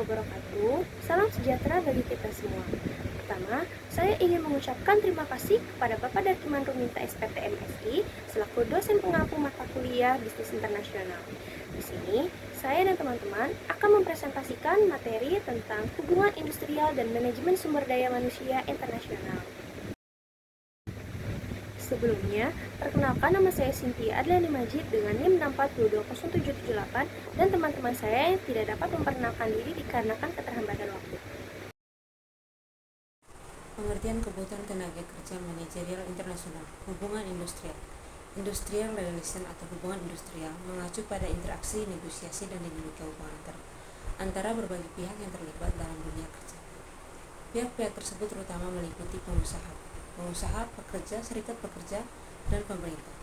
wabarakatuh. Salam sejahtera bagi kita semua. Pertama, saya ingin mengucapkan terima kasih kepada Bapak Darkiman Ruminta SPT MSI selaku dosen pengampu mata kuliah Bisnis Internasional. Di sini, saya dan teman-teman akan mempresentasikan materi tentang hubungan industrial dan manajemen sumber daya manusia internasional. Sebelumnya, perkenalkan nama saya Cynthia Adliani Majid dengan NIM 6420778 dan teman-teman saya yang tidak dapat memperkenalkan diri dikarenakan keterlambatan waktu. Pengertian kebutuhan tenaga kerja manajerial internasional, hubungan industrial. Industrial relation atau hubungan industrial mengacu pada interaksi, negosiasi, dan dinamika hubungan antara berbagai pihak yang terlibat dalam dunia kerja. Pihak-pihak tersebut terutama meliputi pengusaha, pekerja, serikat pekerja, dan pemerintah.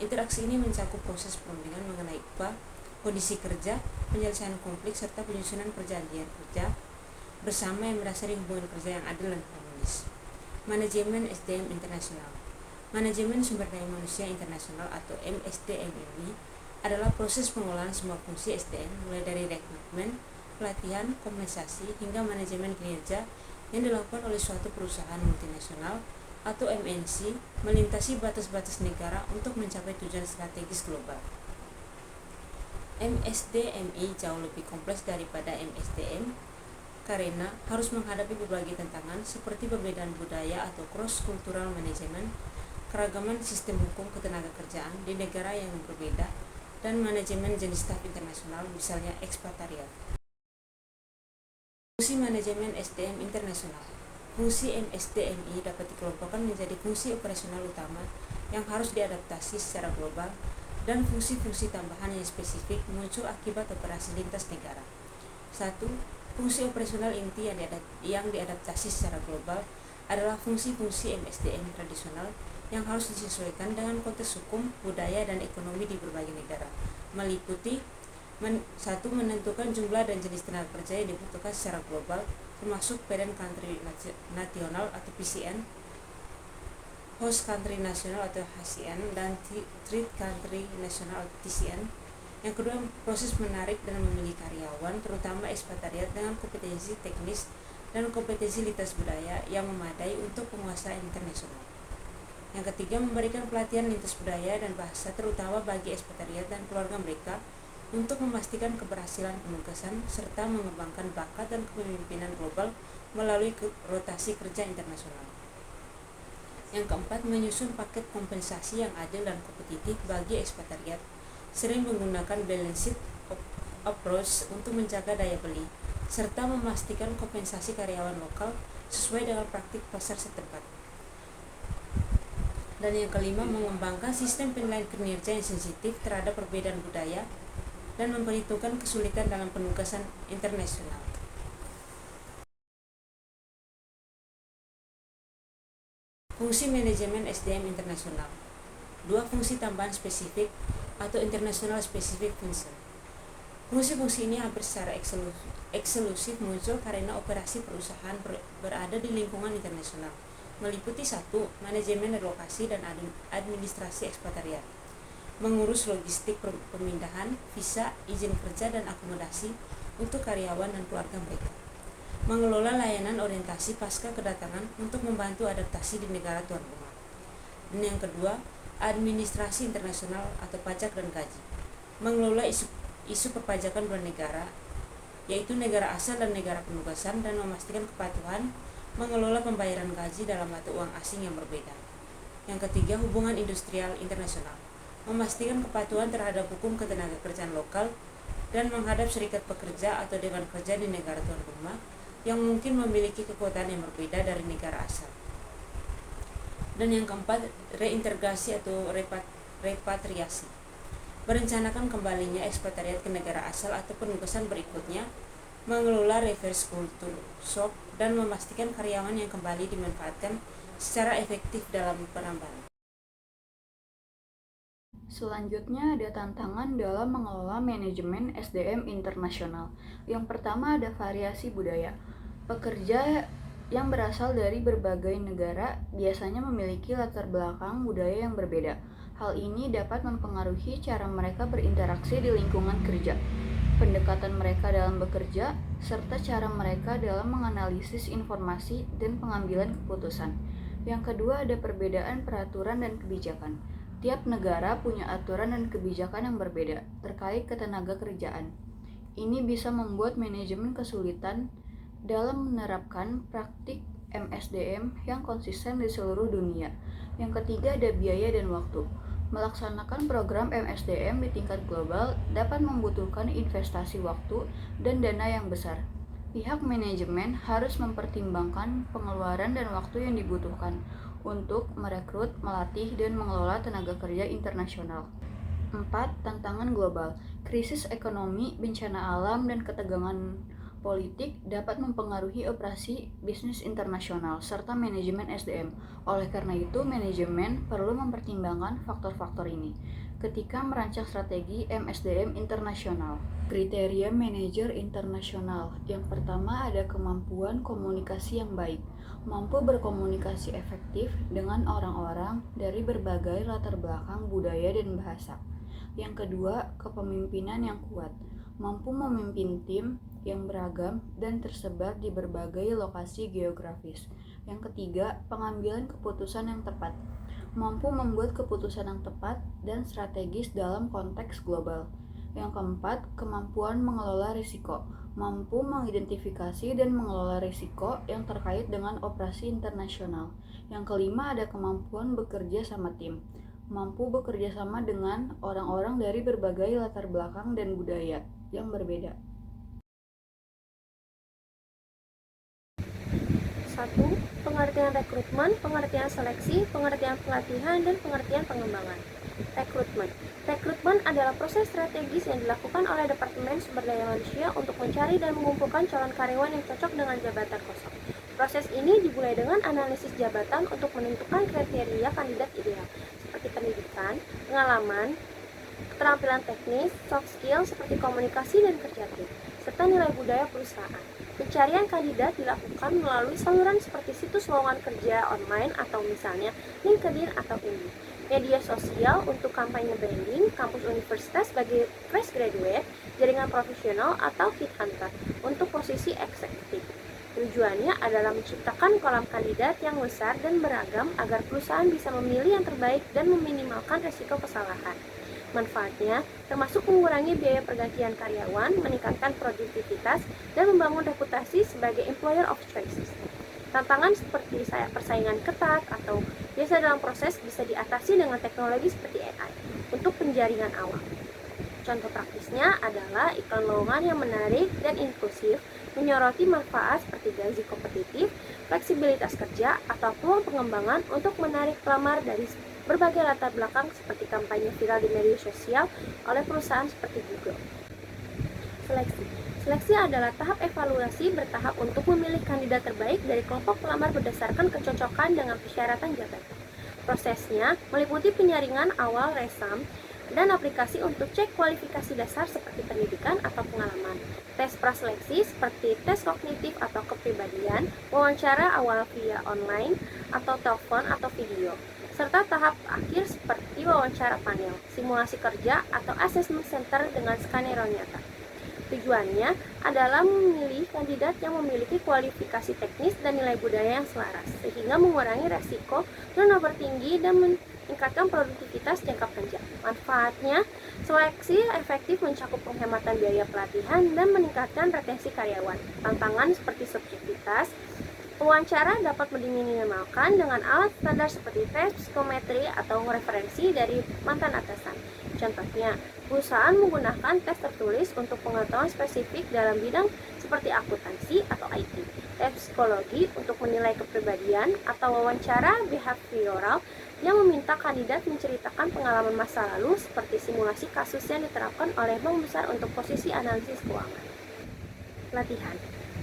Interaksi ini mencakup proses perundingan mengenai upah, kondisi kerja, penyelesaian konflik, serta penyusunan perjanjian kerja bersama yang mendasari hubungan kerja yang adil dan harmonis. Manajemen SDM internasional. Manajemen sumber daya manusia internasional atau MSDM ini adalah proses pengolahan semua fungsi SDM mulai dari rekrutmen, pelatihan, kompensasi, hingga manajemen kinerja yang dilakukan oleh suatu perusahaan multinasional atau MNC melintasi batas-batas negara untuk mencapai tujuan strategis global. MSDMI jauh lebih kompleks daripada MSDM karena harus menghadapi berbagai tantangan seperti perbedaan budaya atau cross-cultural management, keragaman sistem hukum ketenagakerjaan di negara yang berbeda, dan manajemen jenis staf internasional misalnya ekspatriat. Fungsi manajemen SDM internasional. Fungsi MSDMI dapat dikelompokkan menjadi fungsi operasional utama yang harus diadaptasi secara global dan fungsi-fungsi tambahan yang spesifik muncul akibat operasi lintas negara. 1. Fungsi operasional inti yang diadaptasi secara global adalah fungsi-fungsi MSDM tradisional yang harus disesuaikan dengan konteks hukum, budaya, dan ekonomi di berbagai negara, meliputi 1. Menentukan jumlah dan jenis tenaga kerja yang dibutuhkan secara global, termasuk Parent Country National atau PCN, Host Country National atau HCN, dan Third Country National atau TCN. Yang kedua, proses menarik dan memilih karyawan, terutama ekspatriat dengan kompetensi teknis dan kompetensi lintas budaya yang memadai untuk penguasaan internasional. Yang ketiga, memberikan pelatihan lintas budaya dan bahasa terutama bagi ekspatriat dan keluarga mereka untuk memastikan keberhasilan penugasan serta mengembangkan bakat dan kepemimpinan global melalui rotasi kerja internasional. Yang keempat, menyusun paket kompensasi yang adil dan kompetitif bagi ekspatriat, sering menggunakan balanced approach untuk menjaga daya beli, serta memastikan kompensasi karyawan lokal sesuai dengan praktik pasar setempat. Dan yang kelima, mengembangkan sistem penilaian kinerja yang sensitif terhadap perbedaan budaya dan memperhitungkan kesulitan dalam penugasan internasional. Fungsi manajemen SDM internasional. 2 fungsi tambahan spesifik atau international specific function. Fungsi-fungsi ini hampir secara eksklusif muncul karena operasi perusahaan berada di lingkungan internasional, meliputi 1. Manajemen relokasi dan administrasi ekspatriat, mengurus logistik pemindahan, visa, izin kerja, dan akomodasi untuk karyawan dan keluarga mereka, mengelola layanan orientasi pasca kedatangan untuk membantu adaptasi di negara tuan rumah. Dan yang kedua, administrasi internasional atau pajak dan gaji, mengelola isu perpajakan dua negara, yaitu negara asal dan negara penugasan, dan memastikan kepatuhan mengelola pembayaran gaji dalam mata uang asing yang berbeda. Yang ketiga, hubungan industrial internasional, memastikan kepatuhan terhadap hukum ketenagakerjaan lokal dan menghadap serikat pekerja atau dewan kerja di negara tuan rumah yang mungkin memiliki kekuatan yang berbeda dari negara asal. Dan yang keempat, reintegrasi atau repatriasi, merencanakan kembalinya ekspatriat ke negara asal atau penugasan berikutnya, mengelola reverse culture shock, dan memastikan karyawan yang kembali dimanfaatkan secara efektif dalam penambahan. Selanjutnya ada tantangan dalam mengelola manajemen SDM internasional. Yang pertama ada variasi budaya. Pekerja yang berasal dari berbagai negara biasanya memiliki latar belakang budaya yang berbeda. Hal ini dapat mempengaruhi cara mereka berinteraksi di lingkungan kerja. pendekatan mereka dalam bekerja, serta cara mereka dalam menganalisis informasi dan pengambilan keputusan. Yang kedua, ada perbedaan peraturan dan kebijakan. Tiap negara punya aturan dan kebijakan yang berbeda terkait ketenaga kerjaan. Ini bisa membuat manajemen kesulitan dalam menerapkan praktik MSDM yang konsisten di seluruh dunia. Yang ketiga, ada biaya dan waktu. Melaksanakan program MSDM di tingkat global dapat membutuhkan investasi waktu dan dana yang besar. Pihak manajemen harus mempertimbangkan pengeluaran dan waktu yang dibutuhkan untuk merekrut, melatih, dan mengelola tenaga kerja internasional. 4. Tantangan global. Krisis ekonomi, bencana alam, dan ketegangan politik dapat mempengaruhi operasi bisnis internasional serta manajemen SDM. Oleh karena itu, manajemen perlu mempertimbangkan faktor-faktor ini ketika merancang strategi MSDM internasional. Kriteria manajer internasional. Yang pertama, ada kemampuan komunikasi yang baik, mampu berkomunikasi efektif dengan orang-orang dari berbagai latar belakang budaya dan bahasa. Yang kedua, kepemimpinan yang kuat, mampu memimpin tim yang beragam dan tersebar di berbagai lokasi geografis. Yang ketiga, pengambilan keputusan yang tepat, mampu membuat keputusan yang tepat dan strategis dalam konteks global. Yang keempat, kemampuan mengelola risiko, mampu mengidentifikasi dan mengelola risiko yang terkait dengan operasi internasional. Yang kelima, ada kemampuan bekerja sama tim, mampu bekerja sama dengan orang-orang dari berbagai latar belakang dan budaya yang berbeda. 1. Pengertian rekrutmen, pengertian seleksi, pengertian pelatihan, dan pengertian pengembangan. Rekrutmen. Rekrutmen adalah proses strategis yang dilakukan oleh Departemen Sumber Daya Manusia untuk mencari dan mengumpulkan calon karyawan yang cocok dengan jabatan kosong. Proses ini dimulai dengan analisis jabatan untuk menentukan kriteria kandidat ideal, seperti pendidikan, pengalaman, keterampilan teknis, soft skill seperti komunikasi dan kerja tim, serta nilai budaya perusahaan. Pencarian kandidat dilakukan melalui saluran seperti situs lowongan kerja online atau misalnya LinkedIn atau Indeed, media sosial untuk kampanye branding, kampus universitas sebagai fresh graduate, jaringan profesional atau headhunter untuk posisi eksekutif. Tujuannya adalah menciptakan kolam kandidat yang besar dan beragam agar perusahaan bisa memilih yang terbaik dan meminimalkan risiko kesalahan. Manfaatnya termasuk mengurangi biaya pergantian karyawan, meningkatkan produktivitas, dan membangun reputasi sebagai employer of choice. Tantangan seperti persaingan ketat atau biasa dalam proses bisa diatasi dengan teknologi seperti AI untuk penjaringan awal. Contoh praktisnya adalah iklan lowongan yang menarik dan inklusif, menyoroti manfaat seperti gaji kompetitif, fleksibilitas kerja, atau peluang pengembangan untuk menarik pelamar dari berbagai latar belakang seperti kampanye viral di media sosial oleh perusahaan seperti Google. Seleksi. Seleksi adalah tahap evaluasi bertahap untuk memilih kandidat terbaik dari kelompok pelamar berdasarkan kecocokan dengan persyaratan jabatan. Prosesnya meliputi penyaringan awal resume dan aplikasi untuk cek kualifikasi dasar seperti pendidikan atau pengalaman, tes praseleksi seperti tes kognitif atau kepribadian, wawancara awal via online atau telepon atau video, serta tahap akhir seperti wawancara panel, simulasi kerja atau assessment center dengan skenario nyata. Tujuannya adalah memilih kandidat yang memiliki kualifikasi teknis dan nilai budaya yang selaras, sehingga mengurangi resiko turnover tinggi dan meningkatkan produktivitas jangka panjang. Manfaatnya, seleksi efektif mencakup penghematan biaya pelatihan dan meningkatkan retensi karyawan. Tantangan seperti subjektivitas, wawancara dapat diminimalkan dengan alat standar seperti tes psikometri atau referensi dari mantan atasan. Contohnya, perusahaan menggunakan tes tertulis untuk pengetahuan spesifik dalam bidang seperti akuntansi atau IT, tes psikologi untuk menilai kepribadian, atau wawancara behavioral yang meminta kandidat menceritakan pengalaman masa lalu seperti simulasi kasus yang diterapkan oleh bank besar untuk posisi analisis keuangan. Pelatihan.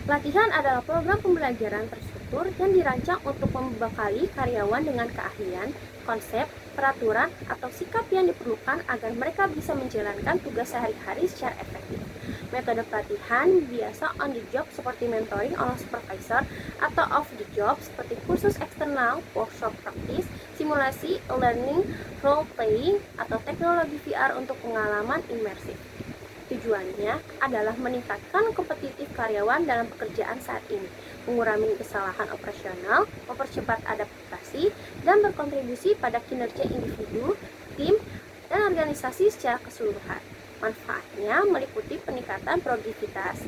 Pelatihan adalah program pembelajaran terstruktur yang dirancang untuk membekali karyawan dengan keahlian, konsep, peraturan, atau sikap yang diperlukan agar mereka bisa menjalankan tugas sehari-hari secara efektif. Metode pelatihan biasa on the job seperti mentoring oleh supervisor atau off the job seperti kursus eksternal, workshop praktis, simulasi, learning, role playing, atau teknologi VR untuk pengalaman imersif. Tujuannya adalah meningkatkan kompetitif karyawan dalam pekerjaan saat ini, mengurangi kesalahan operasional, mempercepat adaptasi, dan berkontribusi pada kinerja individu, tim, dan organisasi secara keseluruhan. Manfaatnya meliputi peningkatan produktivitas,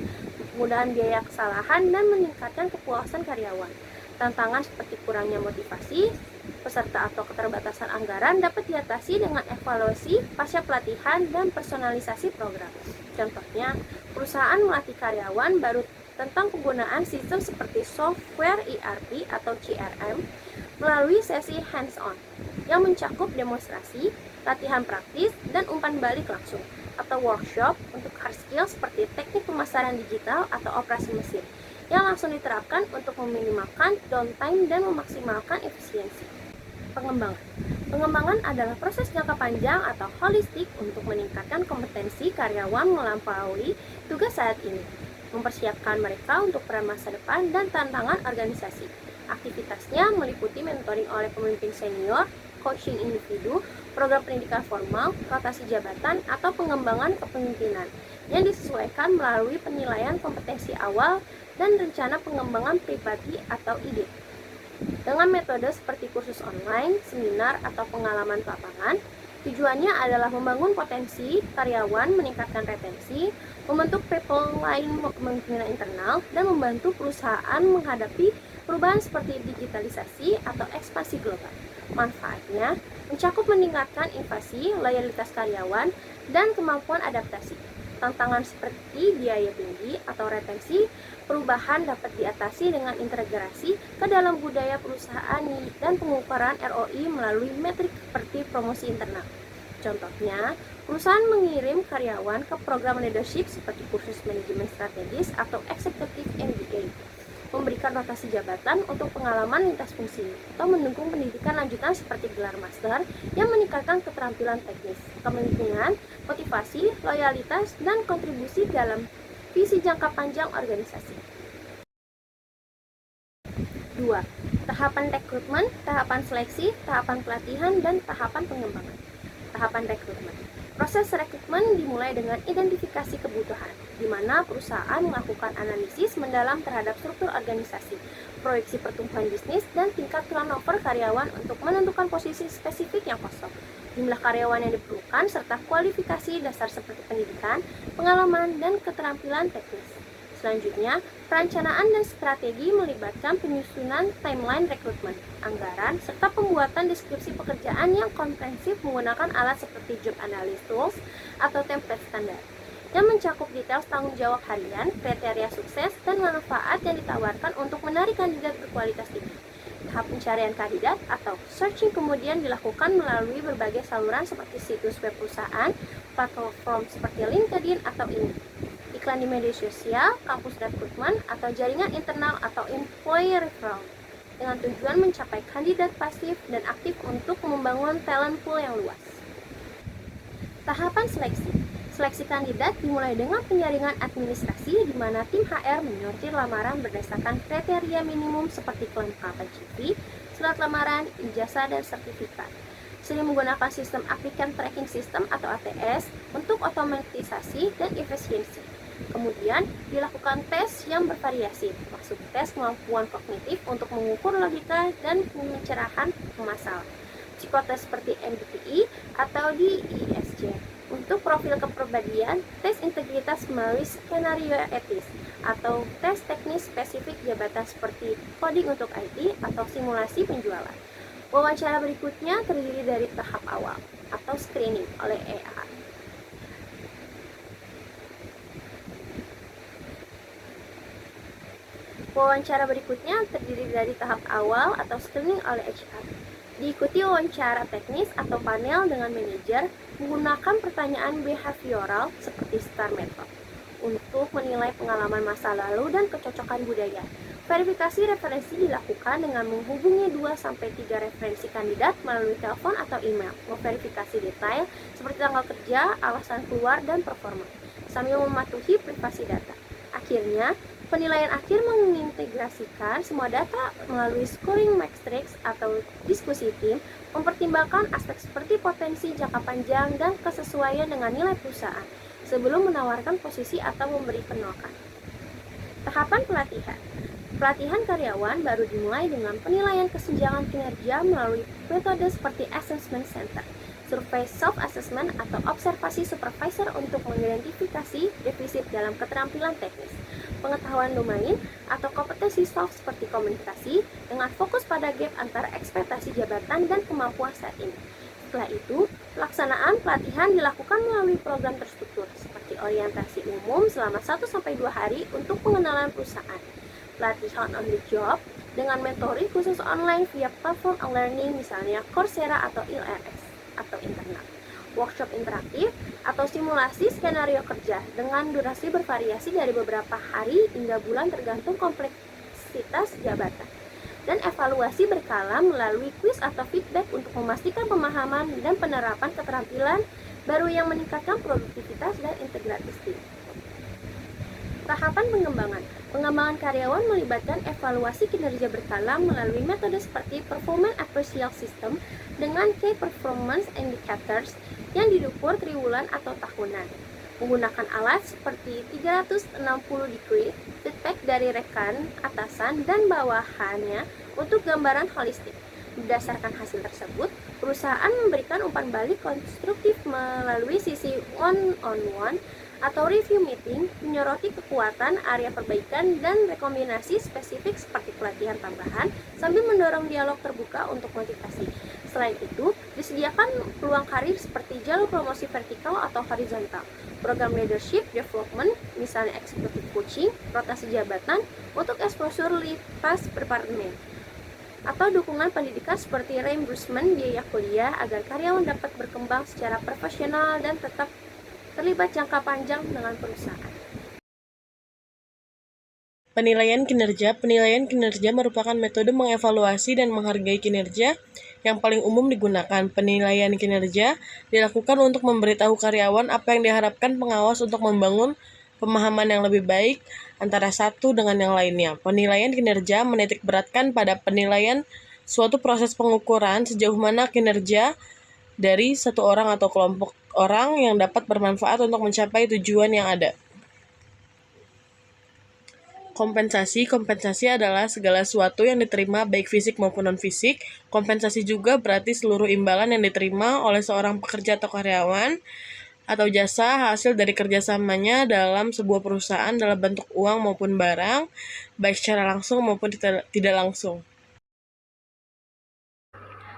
kemudahan biaya kesalahan, dan meningkatkan kepuasan karyawan. Tantangan seperti kurangnya motivasi peserta atau keterbatasan anggaran dapat diatasi dengan evaluasi pasca pelatihan dan personalisasi program. Contohnya, perusahaan melatih karyawan baru tentang penggunaan sistem seperti software ERP atau CRM melalui sesi hands-on yang mencakup demonstrasi, latihan praktis, dan umpan balik langsung, atau workshop untuk hard skill seperti teknik pemasaran digital atau operasi mesin yang langsung diterapkan untuk meminimalkan downtime dan memaksimalkan efisiensi. Pengembangan adalah proses jangka panjang atau holistik untuk meningkatkan kompetensi karyawan melampaui tugas saat ini, mempersiapkan mereka untuk peran masa depan dan tantangan organisasi. Aktivitasnya meliputi mentoring oleh pemimpin senior, coaching individu, program pendidikan formal, rotasi jabatan, atau pengembangan kepemimpinan yang disesuaikan melalui penilaian kompetensi awal dan rencana pengembangan pribadi atau ide. Dengan metode seperti kursus online, seminar, atau pengalaman lapangan, tujuannya adalah membangun potensi karyawan, meningkatkan retensi, membentuk pipeline kepemimpinan internal, dan membantu perusahaan menghadapi perubahan seperti digitalisasi atau ekspansi global. Manfaatnya mencakup meningkatkan invasi, loyalitas karyawan, dan kemampuan adaptasi. Tantangan seperti biaya tinggi atau retensi perubahan dapat diatasi dengan integrasi ke dalam budaya perusahaan dan pengukuran ROI melalui metrik seperti promosi internal. Contohnya, perusahaan mengirim karyawan ke program leadership seperti kursus manajemen strategis atau executive MBA, memberikan rotasi jabatan untuk pengalaman lintas fungsi, atau mendukung pendidikan lanjutan seperti gelar master yang meningkatkan keterampilan teknis, kepemimpinan, motivasi, loyalitas, dan kontribusi dalam visi jangka panjang organisasi. 2. Tahapan rekrutmen, tahapan seleksi, tahapan pelatihan, dan tahapan pengembangan. Tahapan rekrutmen. Proses rekrutmen dimulai dengan identifikasi kebutuhan, di mana perusahaan melakukan analisis mendalam terhadap struktur organisasi, proyeksi pertumbuhan bisnis, dan tingkat turnover karyawan untuk menentukan posisi spesifik yang kosong, jumlah karyawan yang diperlukan, serta kualifikasi dasar seperti pendidikan, pengalaman, dan keterampilan teknis. Selanjutnya, perencanaan dan strategi melibatkan penyusunan timeline rekrutmen, anggaran, serta pembuatan deskripsi pekerjaan yang komprehensif menggunakan alat seperti job analysis tools atau template standar, yang mencakup detail tanggung jawab harian, kriteria sukses, dan manfaat yang ditawarkan untuk menarik kandidat berkualitas tinggi. Tahap pencarian kandidat atau searching kemudian dilakukan melalui berbagai saluran seperti situs web perusahaan, platform seperti LinkedIn atau Indeed, iklan di media sosial, kampus rekrutmen, atau jaringan internal atau employee referral, dengan tujuan mencapai kandidat pasif dan aktif untuk membangun talent pool yang luas. Tahapan seleksi. Seleksi kandidat dimulai dengan penyaringan administrasi di mana tim HR menyortir lamaran berdasarkan kriteria minimum seperti kelengkapan CV, surat lamaran, ijazah, dan sertifikat. Sering menggunakan sistem applicant tracking system atau ATS untuk otomatisasi dan efisiensi. Kemudian dilakukan tes yang bervariasi, maksud tes kemampuan kognitif untuk mengukur logika dan pencerahan masalah, psikotes seperti MBTI atau DISC. Untuk profil kepribadian, tes integritas melalui skenario etis atau tes teknis spesifik jabatan seperti coding untuk IT atau simulasi penjualan. Wawancara berikutnya terdiri dari tahap awal atau screening oleh AI. Wawancara berikutnya terdiri dari tahap awal atau screening oleh HR. Diikuti wawancara teknis atau panel dengan manajer menggunakan pertanyaan behavioral seperti STAR method untuk menilai pengalaman masa lalu dan kecocokan budaya. Verifikasi referensi dilakukan dengan menghubungi 2-3 referensi kandidat melalui telepon atau email, memverifikasi detail seperti tanggal kerja, alasan keluar, dan performa, sambil mematuhi privasi data. Akhirnya, penilaian akhir mengintegrasikan semua data melalui scoring matrix atau diskusi tim, mempertimbangkan aspek seperti potensi jangka panjang dan kesesuaian dengan nilai perusahaan. sebelum menawarkan posisi atau memberi penolakan. Tahapan pelatihan. Pelatihan karyawan baru dimulai dengan penilaian kesenjangan kinerja melalui metode seperti assessment center, survei self-assessment atau observasi supervisor untuk mengidentifikasi defisit dalam keterampilan teknis, pengetahuan domain atau kompetensi soft seperti komunikasi dengan fokus pada gap antara ekspektasi jabatan dan kemampuan saat ini. Setelah itu, pelaksanaan pelatihan dilakukan melalui program terstruktur seperti orientasi umum selama 1-2 hari untuk pengenalan perusahaan, pelatihan on the job dengan mentoring khusus online via platform e-learning misalnya Coursera atau ILRS atau internal, workshop interaktif atau simulasi skenario kerja dengan durasi bervariasi dari beberapa hari hingga bulan tergantung kompleksitas jabatan, dan evaluasi berkala melalui kuis atau feedback untuk memastikan pemahaman dan penerapan keterampilan baru yang meningkatkan produktivitas dan integrasi tim. Tahapan pengembangan. Pengembangan karyawan melibatkan evaluasi kinerja berkala melalui metode seperti Performance Appraisal System dengan Key Performance Indicators yang diukur triwulan atau tahunan. Menggunakan alat seperti 360 degree feedback dari rekan, atasan, dan bawahannya untuk gambaran holistik. Berdasarkan hasil tersebut, perusahaan memberikan umpan balik konstruktif melalui sisi one-on-one atau review meeting, menyoroti kekuatan, area perbaikan, dan rekomendasi spesifik seperti pelatihan tambahan sambil mendorong dialog terbuka untuk motivasi. Selain itu, disediakan peluang karir seperti jalur promosi vertikal atau horizontal, program leadership development, misalnya executive coaching, rotasi jabatan untuk exposure lintas departemen, atau dukungan pendidikan seperti reimbursement biaya kuliah agar karyawan dapat berkembang secara profesional dan tetap terlibat jangka panjang dengan perusahaan. Penilaian kinerja. Penilaian kinerja merupakan metode mengevaluasi dan menghargai kinerja yang paling umum digunakan. Penilaian kinerja dilakukan untuk memberitahu karyawan apa yang diharapkan pengawas untuk membangun pemahaman yang lebih baik antara satu dengan yang lainnya. Penilaian kinerja menitikberatkan pada penilaian suatu proses pengukuran sejauh mana kinerja dari satu orang atau kelompok orang yang dapat bermanfaat untuk mencapai tujuan yang ada. Kompensasi. Kompensasi adalah segala sesuatu yang diterima baik fisik maupun non-fisik. Kompensasi juga berarti seluruh imbalan yang diterima oleh seorang pekerja atau karyawan atau jasa hasil dari kerjasamanya dalam sebuah perusahaan dalam bentuk uang maupun barang, baik secara langsung maupun tidak langsung.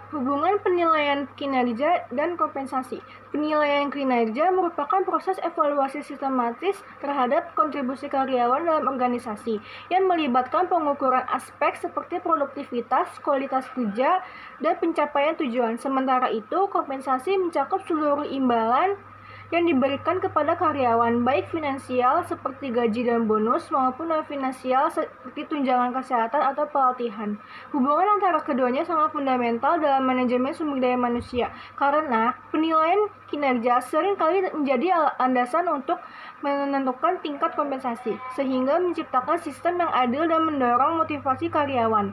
Hubungan penilaian kinerja dan kompensasi. Penilaian kinerja merupakan proses evaluasi sistematis terhadap kontribusi karyawan dalam organisasi yang melibatkan pengukuran aspek seperti produktivitas, kualitas kerja, dan pencapaian tujuan. Sementara itu, kompensasi mencakup seluruh imbalan yang diberikan kepada karyawan, baik finansial seperti gaji dan bonus maupun non-finansial seperti tunjangan kesehatan atau pelatihan. Hubungan antara keduanya sangat fundamental dalam manajemen sumber daya manusia, karena penilaian kinerja seringkali menjadi landasan untuk menentukan tingkat kompensasi, sehingga menciptakan sistem yang adil dan mendorong motivasi karyawan.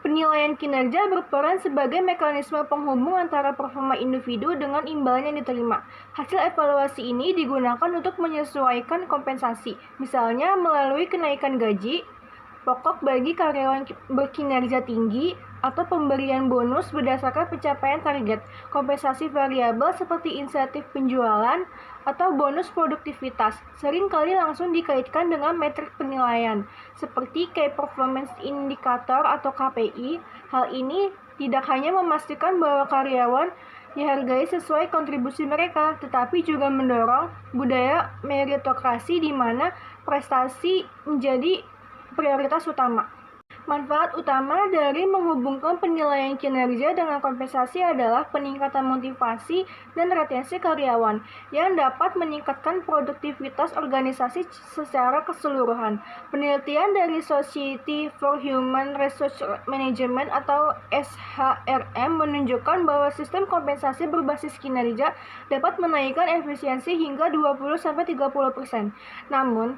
Penilaian kinerja berperan sebagai mekanisme penghubung antara performa individu dengan imbalan yang diterima. Hasil evaluasi ini digunakan untuk menyesuaikan kompensasi, misalnya melalui kenaikan gaji pokok bagi karyawan berkinerja tinggi atau pemberian bonus berdasarkan pencapaian target, kompensasi variabel seperti insentif penjualan atau bonus produktivitas seringkali langsung dikaitkan dengan metrik penilaian seperti Key Performance Indicator atau KPI. Hal ini tidak hanya memastikan bahwa karyawan dihargai sesuai kontribusi mereka, tetapi juga mendorong budaya meritokrasi di mana prestasi menjadi prioritas utama. Manfaat utama dari menghubungkan penilaian kinerja dengan kompensasi adalah peningkatan motivasi dan retensi karyawan yang dapat meningkatkan produktivitas organisasi secara keseluruhan. Penelitian dari Society for Human Resource Management atau SHRM menunjukkan bahwa sistem kompensasi berbasis kinerja dapat menaikkan efisiensi hingga 20-30%. Namun,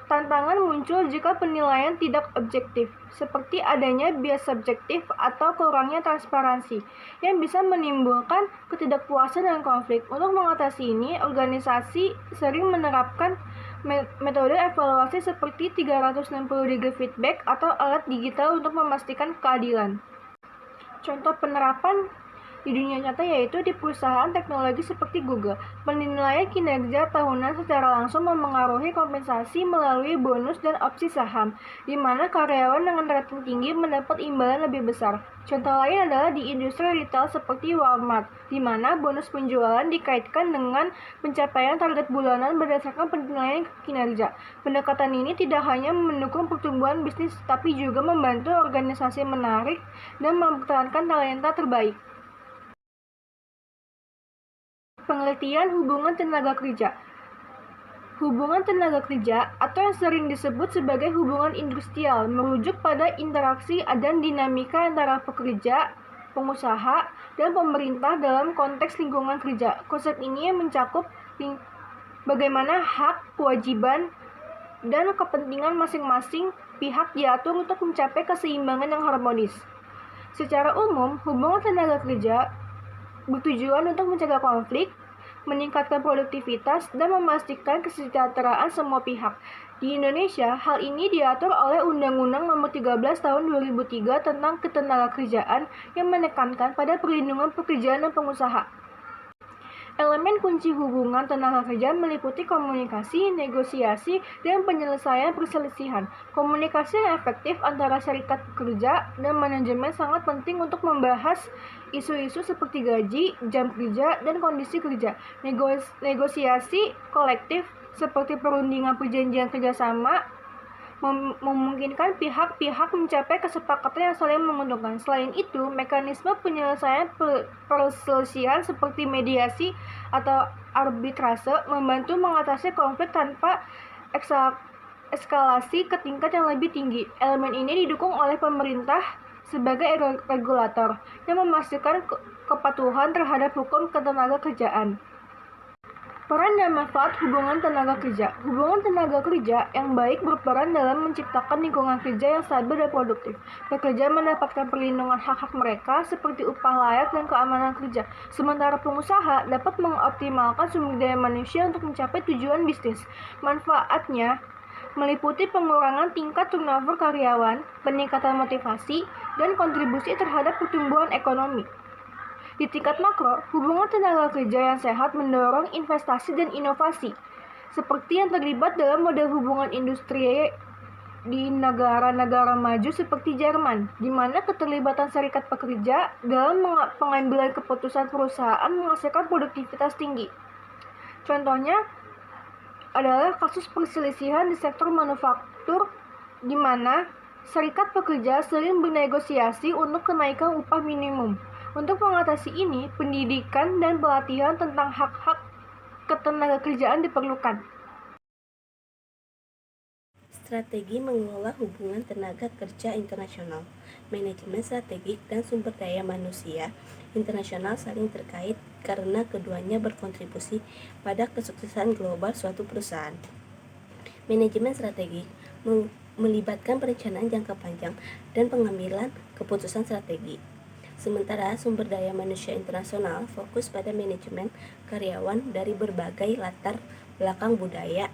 Tantangan muncul jika penilaian tidak objektif, seperti adanya bias subjektif atau kurangnya transparansi, yang bisa menimbulkan ketidakpuasan dan konflik. Untuk mengatasi ini, organisasi sering menerapkan metode evaluasi seperti 360 degree feedback atau alat digital untuk memastikan keadilan. Contoh penerapan di dunia nyata yaitu di perusahaan teknologi seperti Google. Penilaian kinerja tahunan secara langsung memengaruhi kompensasi melalui bonus dan opsi saham, di mana karyawan dengan rating tinggi mendapat imbalan lebih besar. Contoh lain adalah di industri retail seperti Walmart, di mana bonus penjualan dikaitkan dengan pencapaian target bulanan berdasarkan penilaian kinerja. Pendekatan ini tidak hanya mendukung pertumbuhan bisnis, tapi juga membantu organisasi menarik dan mempertahankan talenta terbaik. Penelitian hubungan tenaga kerja. Hubungan tenaga kerja atau yang sering disebut sebagai hubungan industrial merujuk pada interaksi dan dinamika antara pekerja, pengusaha, dan pemerintah dalam konteks lingkungan kerja. Konsep ini mencakup bagaimana hak, kewajiban, dan kepentingan masing-masing pihak diatur untuk mencapai keseimbangan yang harmonis. Secara umum, hubungan tenaga kerja bertujuan untuk mencegah konflik, meningkatkan produktivitas, dan memastikan kesejahteraan semua pihak. Di Indonesia, hal ini diatur oleh Undang-Undang Nomor 13 Tahun 2003 tentang Ketenagakerjaan yang menekankan pada perlindungan pekerjaan dan pengusaha. Elemen kunci hubungan tenaga kerja meliputi komunikasi, negosiasi, dan penyelesaian perselisihan. Komunikasi yang efektif antara serikat pekerja dan manajemen sangat penting untuk membahas isu-isu seperti gaji, jam kerja, dan kondisi kerja. Negosiasi kolektif seperti perundingan perjanjian kerjasama memungkinkan pihak-pihak mencapai kesepakatan yang saling menguntungkan. Selain itu, mekanisme penyelesaian perselisihan seperti mediasi atau arbitrase membantu mengatasi konflik tanpa eskalasi ke tingkat yang lebih tinggi. Elemen ini didukung oleh pemerintah sebagai regulator yang memastikan kepatuhan terhadap hukum ketenagakerjaan. Peran dan manfaat hubungan tenaga kerja. Hubungan tenaga kerja yang baik berperan dalam menciptakan lingkungan kerja yang stabil dan produktif. Pekerja mendapatkan perlindungan hak-hak mereka seperti upah layak dan keamanan kerja. Sementara pengusaha dapat mengoptimalkan sumber daya manusia untuk mencapai tujuan bisnis. Manfaatnya meliputi pengurangan tingkat turnover karyawan, peningkatan motivasi, dan kontribusi terhadap pertumbuhan ekonomi. Di tingkat makro, hubungan tenaga kerja yang sehat mendorong investasi dan inovasi, seperti yang terlibat dalam model hubungan industri di negara-negara maju seperti Jerman, di mana keterlibatan serikat pekerja dalam pengambilan keputusan perusahaan menghasilkan produktivitas tinggi. Contohnya adalah kasus perselisihan di sektor manufaktur, di mana serikat pekerja sering bernegosiasi untuk kenaikan upah minimum. Untuk mengatasi ini, pendidikan dan pelatihan tentang hak-hak ketenagakerjaan diperlukan. Strategi mengelola hubungan tenaga kerja internasional. Manajemen strategik dan sumber daya manusia internasional saling terkait karena keduanya berkontribusi pada kesuksesan global suatu perusahaan. Manajemen strategik melibatkan perencanaan jangka panjang dan pengambilan keputusan strategi. Sementara sumber daya manusia internasional fokus pada manajemen karyawan dari berbagai latar belakang budaya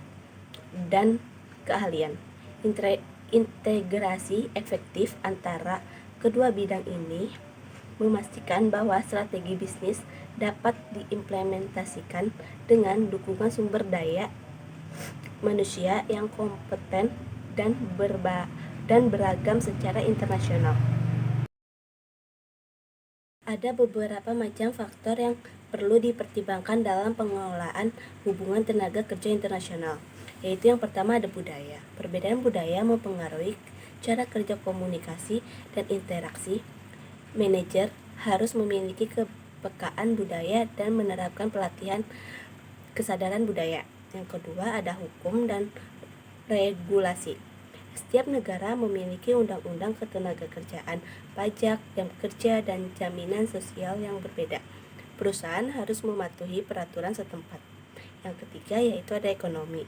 dan keahlian. Integrasi efektif antara kedua bidang ini memastikan bahwa strategi bisnis dapat diimplementasikan dengan dukungan sumber daya manusia yang kompeten dan beragam secara internasional. Ada beberapa macam faktor yang perlu dipertimbangkan dalam pengelolaan hubungan tenaga kerja internasional, yaitu yang pertama ada budaya. Perbedaan budaya mempengaruhi cara kerja komunikasi dan interaksi. Manajer harus memiliki kepekaan budaya dan menerapkan pelatihan kesadaran budaya. Yang kedua ada hukum dan regulasi. Setiap negara memiliki undang-undang ketenagakerjaan, pajak, jam kerja, dan jaminan sosial yang berbeda. Perusahaan harus mematuhi peraturan setempat. Yang ketiga yaitu ada ekonomi.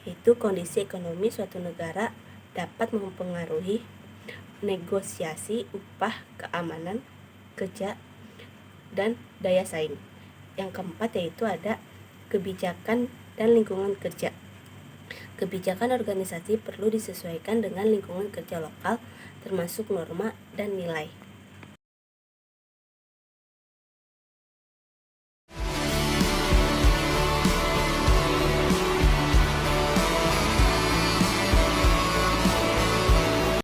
yaitu kondisi ekonomi suatu negara dapat mempengaruhi negosiasi upah, keamanan kerja, dan daya saing. Yang keempat yaitu ada kebijakan dan lingkungan kerja. Kebijakan organisasi perlu disesuaikan dengan lingkungan kerja lokal, termasuk norma dan nilai.